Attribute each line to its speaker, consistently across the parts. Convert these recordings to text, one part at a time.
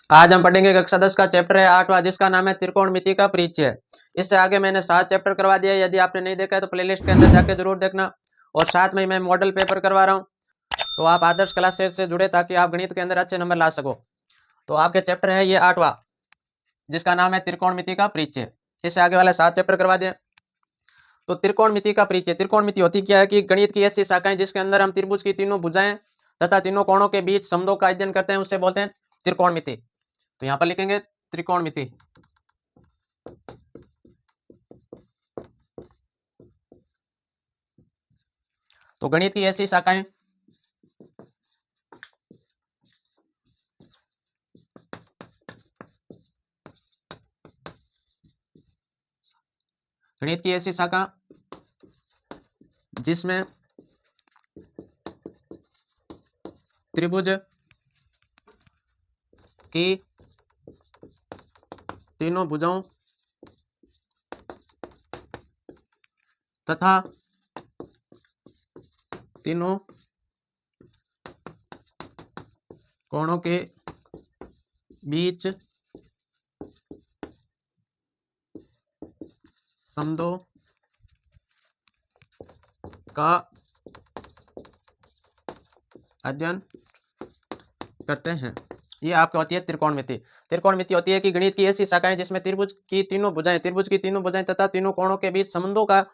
Speaker 1: आज हम पढ़ेंगे कक्षा 10 का चैप्टर है 8वां, जिसका नाम है त्रिकोणमिति का परिचय। इससे आगे मैंने 7 चैप्टर करवा दिया। यदि आपने नहीं देखा है तो प्लेलिस्ट के अंदर जाके जरूर देखना। और साथ में मैं मॉडल पेपर करवा रहा हूँ, तो आप आदर्श क्लासेस से जुड़े ताकि आप गणित के अंदर अच्छे नंबर ला सको। तो आपके चैप्टर है ये 8वां, जिसका नाम है त्रिकोणमिति का परिचय। इससे आगे वाले 7 चैप्टर करवा दिए। तो त्रिकोणमिति का परिचय। त्रिकोणमिति होती क्या है कि गणित की ऐसी शाखाएं जिसके अंदर हम त्रिभुज की तीनों भुजाएं तथा तीनों कोणों के बीच संबंधों का अध्ययन करते हैं, उससे बोलते हैं त्रिकोणमिति। तो यहाँ पर लिखेंगे त्रिकोणमिति। तो गणित की ऐसी शाखाएं गणित की ऐसी शाखा जिसमें त्रिभुज की तीनों भुजाओं तथा तीनों कोणों के बीच संबंधों का अध्ययन करते हैं, ये आपकी होती है त्रिकोणमिति। त्रिकोणमिति होती है कि गणित की ऐसी शाखाएं जिसमें त्रिभुज की तीनों भुजाएं तथा तीनों कोणों के बीच संबंधों का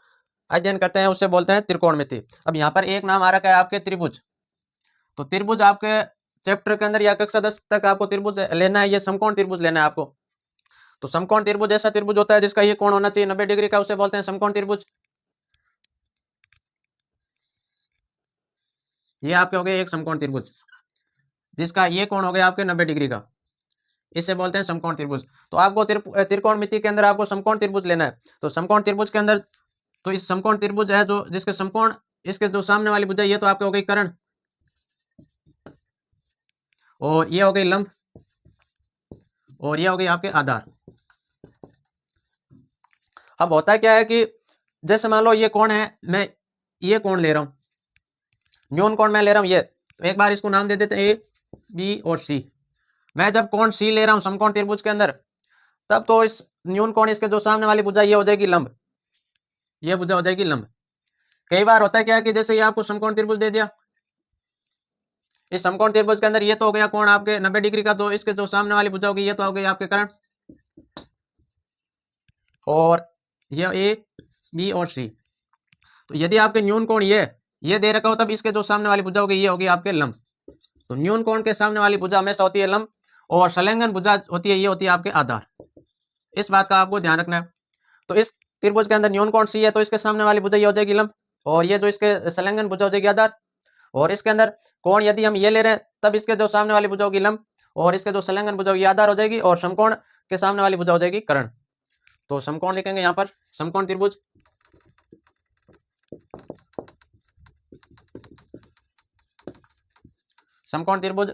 Speaker 1: अध्ययन करते हैं, उससे बोलते हैं त्रिकोणमिति। अब यहाँ पर एक नाम आ रखा है आपके त्रिभुज। तो त्रिभुज आपके चैप्टर के अंदर या कक्षा 10 तक आपको त्रिभुज लेना है, ये समकोण त्रिभुज लेना है आपको। तो समकोण त्रिभुज ऐसा त्रिभुज होता है जिसका ये कोण होना चाहिए 90 डिग्री का, उसे बोलते हैं समकोण त्रिभुज। ये आपके हो गए एक समकोण त्रिभुज जिसका ये कोण हो गया आपके 90 डिग्री का, इसे बोलते हैं समकोण त्रिभुज। तो आपको त्रिकोणमिति के अंदर आपको समकोण त्रिभुज लेना है। तो समकोण त्रिभुज के अंदर, तो इस समकोण त्रिभुज है जो जिसके समकोण, इसके जो सामने वाली भुजा ये तो आपके हो गई कर्ण, और ये हो गई लंब, और ये हो गई आपके आधार। अब होता क्या है कि जैसे मान लो ये कोण है, मैं ये कोण ले रहा हूं, न्यून कोण मैं ले रहा हूं ये, तो एक बार इसको नाम दे देते हैं ए, बी और सी। मैं जब कोण सी ले रहा हूं समकोण त्रिभुज के अंदर, तब तो इस न्यून कोण इसके जो सामने वाली भुजा ये हो जाएगी लंब, ये भुजा हो जाएगी लंब। कई बार होता है क्या है कि जैसे ये आपको समकोण त्रिभुज दे दिया, इस समकोण त्रिभुज के अंदर ये तो हो गया कोण आपके 90 डिग्री का, तो इसके जो सामने वाली भुजा होगी ये तो हो गई आपके कर्ण, और ये ए, बी और सी। तो यदि आपके न्यून कोण ये दे रखा हो, तब इसके जो सामने वाली भुजा होगी ये होगी आपके लंब। तो न्यून कोण के सामने वाली भुजा हमेशा होती है लंब, और संलग्न भुजा होती है ये होती है आपके आधार। इस बात का आपको ध्यान रखना है। तो इस त्रिभुज के अंदर न्यून कोण सी है, तो इसके सामने वाली भुजा ये हो जाएगी लंब, और ये जो इसके संलग्न भुजा हो जाएगी आधार। और इसके अंदर कोण यदि हम ये ले रहे हैं, तब इसके जो सामने वाली भुजा होगी लंब, और इसके जो संलग्न भुजा होगी आधार हो जाएगी, और समकोण के सामने वाली भुजा हो जाएगी कर्ण। तो समकोण लिखेंगे यहाँ पर समकोण त्रिभुज। समकोण त्रिभुज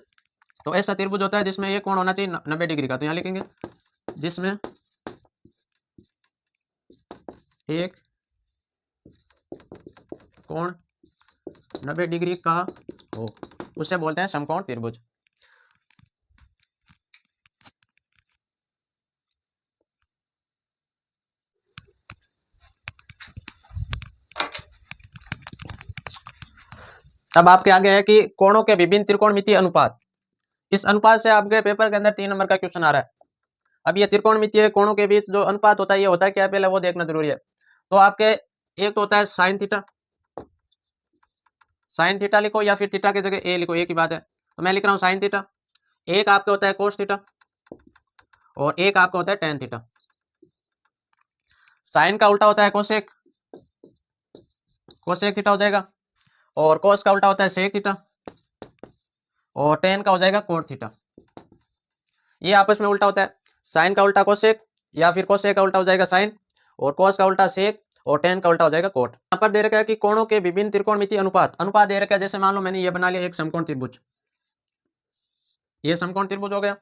Speaker 1: तो ऐसा त्रिभुज होता है जिसमें एक कोण होना चाहिए 90 डिग्री का। तो यहाँ लिखेंगे जिसमें एक कोण 90 डिग्री का हो, उसे बोलते हैं समकोण त्रिभुज। अब आपके आगे है कि कोणों के विभिन्न त्रिकोणमितीय अनुपात। इस अनुपात से आपके पेपर के अंदर 3 नंबर का क्वेश्चन आ रहा है। अब ये त्रिकोणमितीय कोणों के बीच जो अनुपात होता है, ये होता है क्या, पहले वो देखना जरूरी है। तो आपके एक तो होता है साइन थीटा, साइन थीटा लिखो या फिर थीटा की जगह ए लिखो, एक ही बात है। तो मैं लिख रहा हूँ साइन थीटा। एक आपका होता है कोस थीटा, और एक आपका होता है टेन थीटा। साइन का उल्टा होता है कोसेक, कोसेक थीटा हो जाएगा, और कोस का उल्टा होता है सेक थीटा, और टेन का हो जाएगा कोट थीटा। ये आपस में उल्टा होता है। साइन का उल्टा कोसेक, या फिर कोसेक का उल्टा हो जाएगा साइन, और कोस का उल्टा सेक, और टेन का उल्टा हो जाएगा कोट। यहाँ पर दे रखा है कि कोणों के विभिन्न त्रिकोणमितीय अनुपात। अनुपात दे रखा है, जैसे मान लो मैंने ये बना लिया एक समकोण त्रिभुज, ये समकोण त्रिभुज हो गया,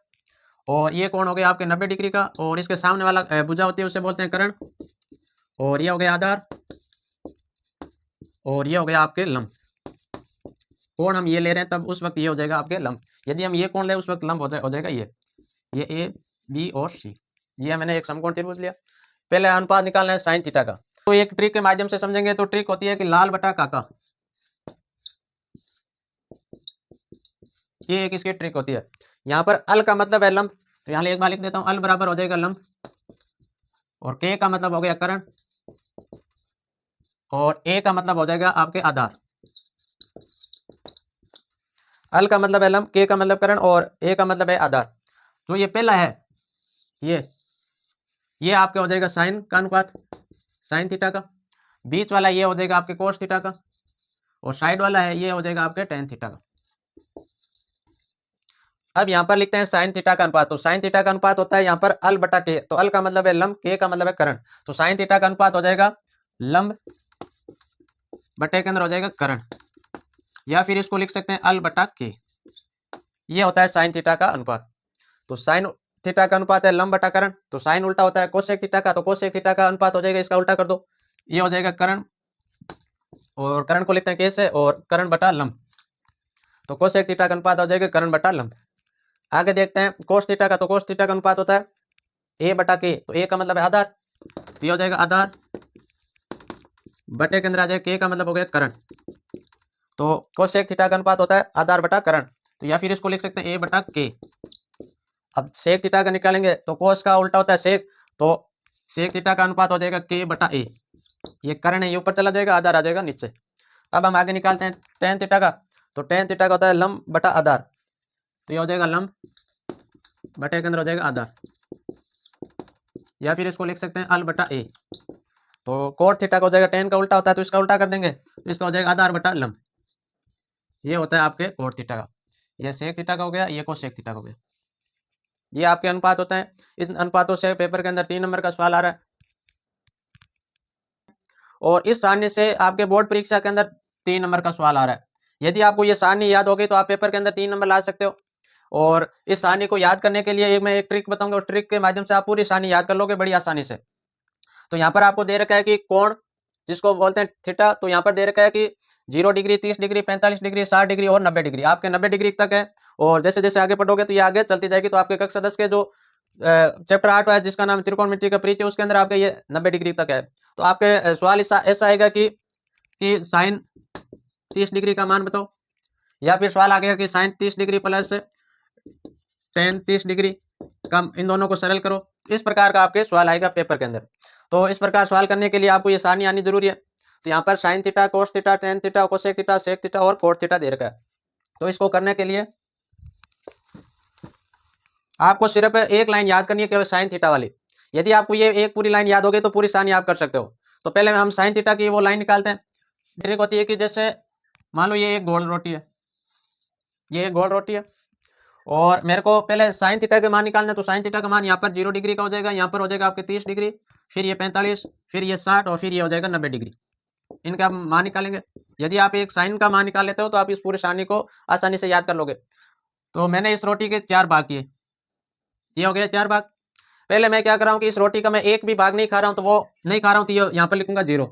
Speaker 1: और ये कोण हो गया आपके 90 डिग्री का, और इसके सामने वाला भुजा होती है उसे बोलते हैं कर्ण, और ये हो गया आधार, और ये हो गया आपके लंब। कोण हम ये ले रहे हैं, तब उस वक्त ये हो जाएगा आपके लंब। यदि हम ये कोण ले उस वक्त लंब हो जाएगा ये। ये ए बी और सी, ये मैंने एक समकोण त्रिभुज लिया। पहले अनुपात निकालना है साइन थीटा का, तो एक ट्रिक के माध्यम से समझेंगे। तो ट्रिक होती है कि लाल बटा काका, ये एक इसकी ट्रिक होती है। यहाँ पर अल का मतलब है लंब, तो यहाँ एक बार लिख देता हूँ, अल बराबर हो जाएगा लंब, और के का मतलब हो गया कर्ण, और ए का मतलब हो जाएगा आपके आधार। अल का मतलब है लंब, के का मतलब कर्ण, और ए का मतलब है आधार। तो ये पहला है, ये आपके हो जाएगा साइन का अनुपात, साइन थीटा का। बीच वाला ये हो जाएगा आपके कोस थीटा का, और साइड वाला है ये हो जाएगा आपके टेन थीटा का। अब यहाँ पर लिखते हैं साइन थीटा का अनुपात। तो साइन थीटा का अनुपात होता है यहाँ पर अल बटा के, तो अल का मतलब है लंब, के का मतलब है कर्ण, तो साइन थीटा का अनुपात हो जाएगा लंब बटे के अंदर हो जाएगा कर्ण, या फिर इसको लिख सकते हैं अल बटा के। ये होता है साइन थीटा का अनुपात। तो साइन थीटा का अनुपात है लंब बटा कर्ण, तो साइन उल्टा होता है कोसेक थीटा का, तो कोसेक थीटा का अनुपात हो जाएगा, इसका उल्टा कर दो, ये हो जाएगा कर्ण, और कर्ण को लिखते हैं कैसे, और कर्ण बटा लंब, तो कोसेक थीटा का अनुपात हो जाएगा कर्ण बटा लंब। आगे देखते हैं कोस थीटा का, तो कोस थीटा का अनुपात होता है ए बटा के, तो ए का मतलब है आधार, तो ये हो जाएगा आधार बटे के अंदर आ जाएगा के का मतलब हो गया कर्ण, तो कोसेक थीटा का अनुपात होता है आधार बटा कर्ण, तो या फिर इसको लिख सकते हैं ए बटा के। अब सेक थीटा का निकालेंगे, तो कोस का उल्टा होता है सेक, तो सेक थीटा का अनुपात हो जाएगा के बटा ए, ये कर्ण है, ये ऊपर चला जाएगा, आधार आ जाएगा नीचे। अब हम आगे निकालते हैं टेन थीटा का, तो टेन थीटा का होता है लंब बटा आधार, तो ये हो जाएगा लंब बटे के अंदर हो जाएगा आधार, या फिर इसको लिख सकते हैं अल बटा ए। तो कोट थीटा का हो जाएगा, टेन का उल्टा होता है तो इसका उल्टा कर देंगे, तो इसका हो जाएगा आधार बटा लंब, ये होता है आपके कोट थीटा का। ये सेक थीटा का हो गया, ये कोसेक थीटा का हो गया। ये आपके अनुपात होता है। इस अनुपातों से पेपर के अंदर 3 नंबर का सवाल आ रहा है, और इस सारणी से आपके बोर्ड परीक्षा के अंदर 3 नंबर का सवाल आ रहा है। यदि आपको ये सारणी याद होगी तो आप पेपर के अंदर 3 नंबर ला सकते हो। और इस सारणी को याद करने के लिए मैं एक ट्रिक बताऊंगा, उस ट्रिक के माध्यम से आप पूरी सारणी याद कर लोगे बड़ी आसानी से। तो यहाँ पर आपको दे रखा है कि कोण जिसको बोलते हैं थीटा, तो यहाँ पर दे रखा है कि 0 डिग्री, 30 डिग्री, 45 डिग्री, 60 डिग्री और 90 डिग्री, आपके 90 डिग्री तक है। और जैसे जैसे आगे पढ़ोगे तो ये आगे चलती जाएगी। तो आपके कक्षा 10 के जो चैप्टर 8 है जिसका नाम त्रिकोणमिति का परिचय, उसके अंदर आपके ये 90 डिग्री तक है। तो आपके सवाल ऐसा आएगा कि साइन 30 डिग्री का मान बताओ, या फिर सवाल आ गया कि sine 30 degree plus ten 30 degree कम, इन दोनों को सरल करो। इस प्रकार का आपके सवाल आएगा पेपर के अंदर। तो इस प्रकार सवाल करने के लिए आपको ये सारणी आनी जरूरी है। तो यहाँ पर sine theta, cos theta, tan theta, cosec theta, sec theta और कोट थीटा दे रखा है। तो इसको करने के लिए आपको सिर्फ एक लाइन याद करनी है, केवल साइन थीटा वाली। यदि आपको ये एक पूरी लाइन याद होगी तो पूरी सारणी आप कर सकते हो। तो पहले हम साइन थीटा की वो लाइन निकालते हैं। ट्रिक होती है कि जैसे मान लो ये एक गोल रोटी है, ये एक गोल रोटी है, और मेरे को पहले साइन थीटा के मान निकालना है। तो साइन थीटा का मान यहाँ पर 0 डिग्री का हो जाएगा, यहाँ पर हो जाएगा आपके 30 डिग्री, फिर ये 45, फिर ये 60 और फिर ये हो जाएगा 90 डिग्री। इनका मान निकालेंगे। यदि आप एक साइन का मान निकाल लेते हो तो आप इस पूरी सारणी को आसानी से याद कर लोगे। तो मैंने इस रोटी के 4 भाग किए, ये हो गया 4 भाग। पहले मैं क्या कर रहा हूँ कि इस रोटी का मैं एक भी भाग नहीं खा रहा हूँ, तो वो नहीं खा रहा हूँ, तो ये यहाँ पर लिखूंगा 0।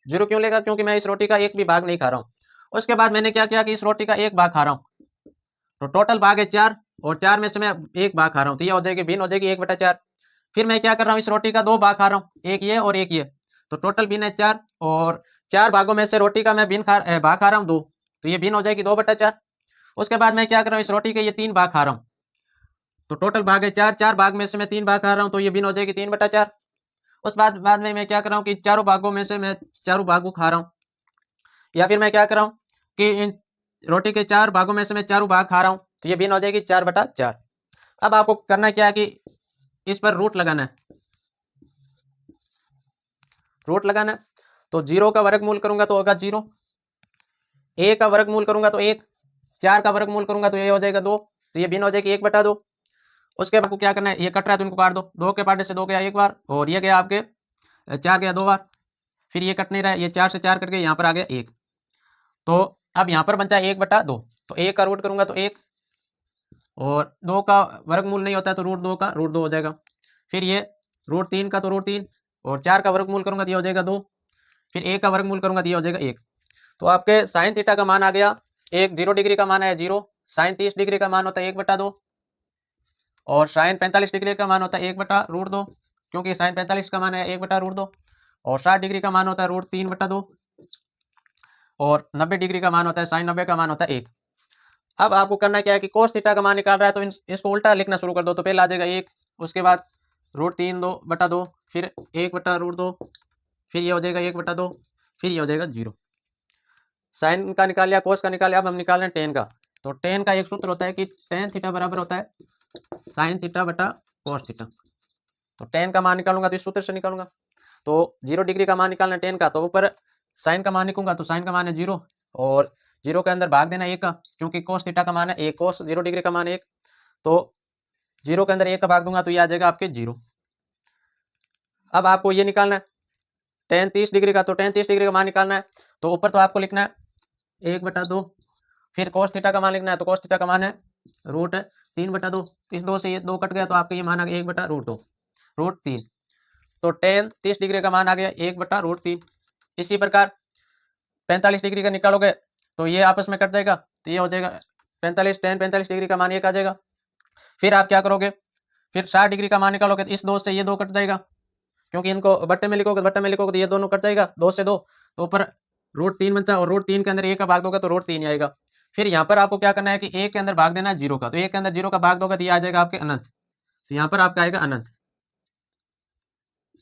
Speaker 1: 0 क्यों लेगा? क्योंकि मैं इस रोटी का एक भी भाग नहीं खा रहा हूँ। उसके बाद मैंने क्या किया कि इस रोटी का एक भाग खा रहा हूँ, तो टोटल भाग है 4, और 4 में से मैं एक भाग खा रहा हूँ, तो ये हो जाएगी भिन्न हो जाएगी 1/4। फिर मैं क्या कर रहा हूँ, इस रोटी का 2 भाग खा रहा हूँ, एक ये और एक ये, तो टोटल भिन्न है 4, और 4 भागों में से रोटी का मैं भाग खा रहा हूँ 2, तो ये भिन्न हो जाएगी 2/4। उसके बाद मैं क्या कर रहा हूँ, इस रोटी के ये 3 भाग खा रहा हूँ, तो टोटल भाग है 4, 4 भाग में से मैं 3 भाग खा रहा हूँ, तो ये भिन्न हो जाएगी 3/4। उस बाद में मैं क्या कर रहा हूँ कि चारों भागों में से मैं चारों भागों खा रहा हूँ, या फिर मैं क्या कर रहा हूँ कि इन रोटी के 4 भागों में से मैं चारों भाग खा रहा हूँ, तो ये भिन्न हो जाएगी 4/4। अब आपको करना क्या है कि इस पर रूट लगाना है, रूट लगाना है। तो 0 का वर्गमूल करूंगा तो होगा 0, a का वर्गमूल करूंगा तो 1, 4 का वर्गमूल करूंगा तो ये हो जाएगा 2, तो ये भिन्न हो जाएगी 1/2। उसके बाद आपको क्या करना है, ये कट रहा है तो इनको काट दो, 2 के पाटे से 2 गया एक बार, और ये गया आपके 4 गया 2 बार, फिर ये कट नहीं रहा है, ये 4 से 4 कट गया, यहाँ पर आ गया 1। तो अब यहाँ पर बनता है 1/2, तो 1 का रूट करूंगा तो 1, और 2 का वर्गमूल नहीं होता है तो √2 का √2 हो जाएगा। फिर ये √3 का तो √3, और 4 का वर्गमूल करूंगा तो ये हो जाएगा 2, फिर 1 का वर्गमूल करूंगा तो ये हो जाएगा 1। तो आपके साइन थीटा का मान आ गया 1, 0 डिग्री का मान है 0, साइन 30 डिग्री का मान होता है 1/2, और साइन 45 डिग्री का मान होता है 1/√2, क्योंकि साइन 45 का मान है 1/√2। और 60 डिग्री का मान होता है √3/2। और 90 डिग्री का मान होता है साइन 90 का मान होता है 1। अब आपको करना क्या है कि कोस थीटा का मान निकाल रहा है तो इसको उल्टा लिखना शुरू कर दो। तो पहले आ जाएगा 1, उसके बाद √3/2, फिर 1/√2, फिर ये हो जाएगा 1/2, फिर ये हो जाएगा 0। साइन का निकाल लिया, कोस का निकाल लिया, अब हम निकाल रहे हैं टेन का। तो टेन का एक सूत्र होता है कि टेन थीटा बराबर होता है साइन थीटा बटा कोस थीटा। तो टेन का मान निकालूंगा तो इस सूत्र से निकालूंगा। तो 0 डिग्री का मान निकालना टेन का, तो ऊपर साइन का मान लिखूंगा तो साइन का मान है 0, और 0 के अंदर भाग देना 1 का, क्योंकि कोस थीटा का मान है 1, कोस 0 डिग्री का मान 1। तो 0 के अंदर 1 का भाग दूंगा तो ये आ जाएगा आपके 0। अब आपको ये निकालना है टेन 30 डिग्री का, तो टेन 30 डिग्री का मान निकालना है। तो ऊपर तो आपको लिखना है 1/2, फिर कोस थीटा का मान लिखना है। तो कोस थीटा का मान है √3/2, इस 2 से ये 2 कट गया तो आपका ये मान आ गया 1/√2, √3। तो टेन 30 डिग्री का मान आ गया 1/√3। इसी प्रकार 45 डिग्री का निकालोगे तो ये आपस में कट जाएगा, तो ये हो जाएगा 45, टेन 45 डिग्री का मान 1 आ जाएगा। फिर आप क्या करोगे, फिर 60 डिग्री का मान निकालोगे तो इस 2 से ये 2 कट जाएगा, क्योंकि इनको बट्टे में लिखोगे तो ये दोनों कट जाएगा, 2 से 2, तो ऊपर √3 बनता है, और √3 के अंदर 1 का भाग दोगे तो √3 आएगा। फिर यहाँ पर आपको क्या करना है कि 1 के अंदर भाग देना है 0 का, तो 1 के अंदर 0 का भाग दोगे तो ये आ जाएगा आपके अनंत। तो यहाँ पर आपका आएगा अनंत,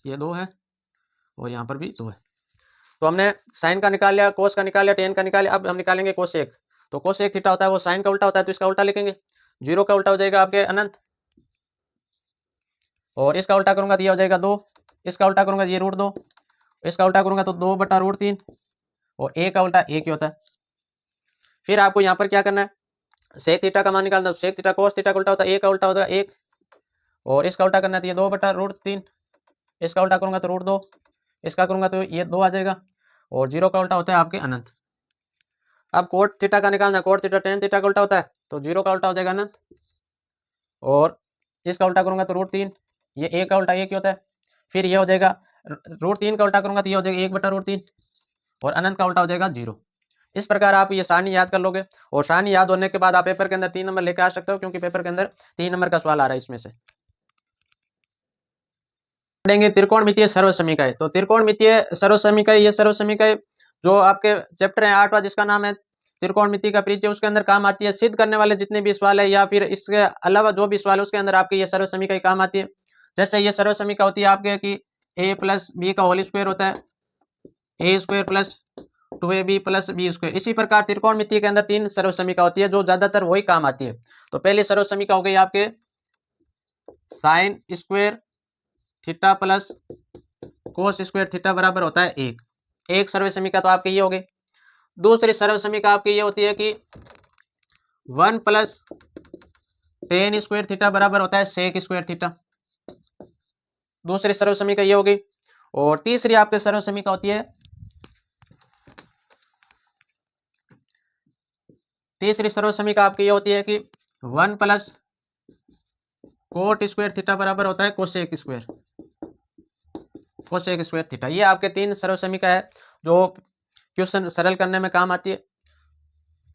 Speaker 1: ये 2 है और यहाँ पर भी 2 है। तो हमने साइन का निकाल लिया, कोस का निकाल लिया, टेन का निकाल लिया। अब हम निकालेंगे कोसेक। तो कोसेक थीटा होता है वो साइन का उल्टा होता है, तो इसका उल्टा लिखेंगे। 0 का उल्टा हो जाएगा आपके अनंत, और इसका उल्टा करूंगा तो ये हो जाएगा 2, इसका उल्टा करूंगा तो ये √2, इसका उल्टा करूंगा तो 2/√3, और a का उल्टा 1 ही होता है। फिर आपको यहाँ पर क्या करना है, सेक थीटा का मान निकालना है। सेक थीटा कोस थीटा का उल्टा होता है, a का उल्टा होता है 1, और इसका उल्टा करना है तो ये 2/√3, इसका उल्टा करूंगा तो √2, इसका करूंगा तो ये 2 आ जाएगा, और 0 का उल्टा होता है आपके अनंत। अब कोट थीटा का निकालना है, कोट थीटा टेन थीटा का उल्टा होता है, तो 0 का उल्टा हो जाएगा अनंत, और इसका उल्टा करूंगा तो √3, ये a का उल्टा 1 ही होता है। फिर ये हो जाएगा √3 का उल्टा करूंगा तो ये हो जाएगा 1/√3, और अनंत का उल्टा हो जाएगा 0। इस प्रकार आप ये सारणी याद कर लोगे, और सारणी याद होने के बाद आप पेपर के अंदर 3 नंबर लेकर आ सकते हो, क्योंकि पेपर के अंदर 3 नंबर का सवाल आ रहा है इसमें से। पढ़ेंगे त्रिकोणमितीय सर्वसमीकरण। तो त्रिकोणमितीय सर्वसमीकरण, ये सर्वसमीकरण जो आपके चैप्टर है 8वां, जिसका नाम है त्रिकोणमिति का परिचय, उसके अंदर काम आती है। सिद्ध करने वाले जितने भी सवाल है या फिर इसके अलावा जो भी सवाल है उसके अंदर आपके ये सर्वसमीकरण काम आती है। जैसे ये सर्वसमीकरण होती है आपके कि a + b का होल स्क्वायर होता है, a² + 2ab + b²। इसी प्रकार त्रिकोणमिति के अंदर 3 सर्वसमीकरण होती है जो ज्यादातर वही काम आती है। तो पहली सर्वसमीकरण हो गई आपके sine square theta plus cos square theta बराबर होता है 1। एक सर्वसमीकरण तो आपकी ये हो गई। दूसरी सर्वसमीकरण आपकी ये होती है कि 1 + टेन स्क्वायर थीटा बराबर होता है सेक स्क्वायर थीटा। दूसरी सर्वसमीकरण ये हो गई। और तीसरी आपके सर्वसमीकरण होती है, तीसरी सर्वसमीकरण आपकी ये होती है कि 1 + कोट स्क्वायर थीटा बराबर होता है cosec square, cosec square theta. ये आपके 3 सर्वसमीकरण है जो क्वेश्चन सरल करने में काम आती है।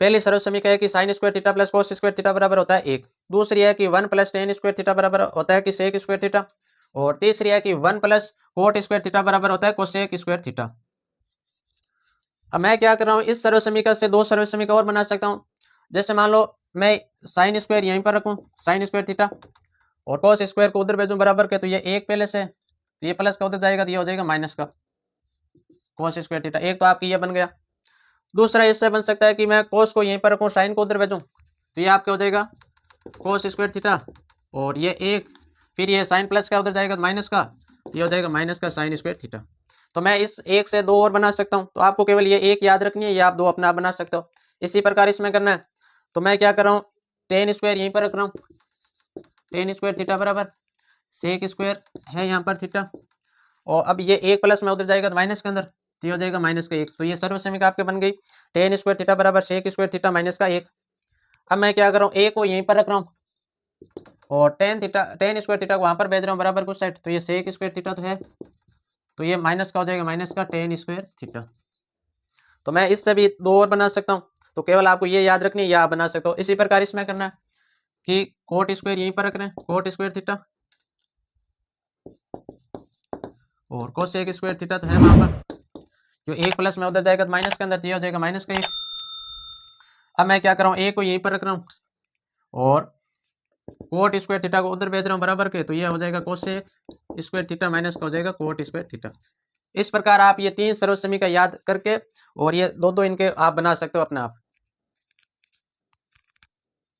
Speaker 1: पहली सर्वसमीकरण है कि sine square theta plus cos square theta बराबर होता है 1। दूसरी है कि 1 + टेन स्क्वायर थीटा बराबर होता है कि सेक स्क्वायर थीटा। और तीसरी है कि 1 + कोट स्क्वायर थीटा बराबर होता है कोसेक स्क्वायर थीटा। अब मैं क्या कर रहा हूँ, इस सर्वसमीकरण से 2 सर्वसमीकरण और बना सकता हूँ। जैसे मान लो मैं साइन स्क्वायर यहीं पर रखूँ, साइन स्क्वायर थीटा, और कोस स्क्वायर को उधर भेजूँ बराबर के, तो ये 1 पहले से, तो ये प्लस का उधर जाएगा तो ये हो जाएगा माइनस का कोस स्क्वायर थीटा। एक तो आपकी ये बन गया। दूसरा इससे बन सकता है कि मैं कोस को यहीं पर रखूँ, साइन को उधर भेजूँ, तो ये आपका हो जाएगा कोस स्क्वायर थीटा, और ये 1, फिर ये साइन प्लस का उधर जाएगा माइनस का, ये हो जाएगा माइनस का साइन स्क्वायर थीटा। तो मैं इस 1 से 2 और बना सकता हूँ। तो आपको केवल ये 1 याद रखनी है, ये आप 2 अपना बना सकते हो। इसी प्रकार इसमें करना है। तो मैं क्या कर रहा हूँ, टेन स्क्वायर यहीं पर रख रहा हूँ, टेन स्क्वायर थीटा बराबर सेक स्क्वायर है यहाँ पर थीटा, और अब ये 1 प्लस में उधर जाएगा तो माइनस के अंदर, तो ये हो जाएगा माइनस का 1। तो ये सर्वसमीकरण आपके बन गई टेन स्क्वायर थीटा बराबर सेक स्क्वायर थीटा माइनस का 1। अब मैं क्या कर रहा हूँ, ए को यहीं पर रख रहा हूँ, और टेन स्क्वायर थीटा को वहाँ पर भेज रहा हूँ बराबर कुछ साइड, तो ये सेक स्क्वायर थीटा तो है, तो ये माइनस का हो जाएगा माइनस का टेन स्क्वायर थीटा। तो मैं इससे भी 2 और बना सकता हूँ। तो केवल आपको ये याद रखनी है, या आप बना सकते हो। इसी प्रकार इसमें करना है कि कोट स्क्वायर यहीं पर रख रहे हैं, कोट स्क्वायर थीटा, और कोसेक स्क्वायर थीटा तो है वहां पर, जो एक प्लस में उधर जाएगा तो माइनस के अंदर, तो ये हो जाएगा माइनस का 1। अब मैं क्या कर रहा हूँ, ए को यहीं पर रख रहा हूँ और कोट स्क्वायर थीटा को उधर भेज रहा हूँ बराबर के, तो ये हो जाएगा कोसेक स्क्वायर थीटा माइनस का हो जाएगा कोट स्क्वायर थीटा। इस प्रकार आप ये 3 सर्वसमीकरण याद करके और ये दो इनके आप बना सकते हो अपने आप।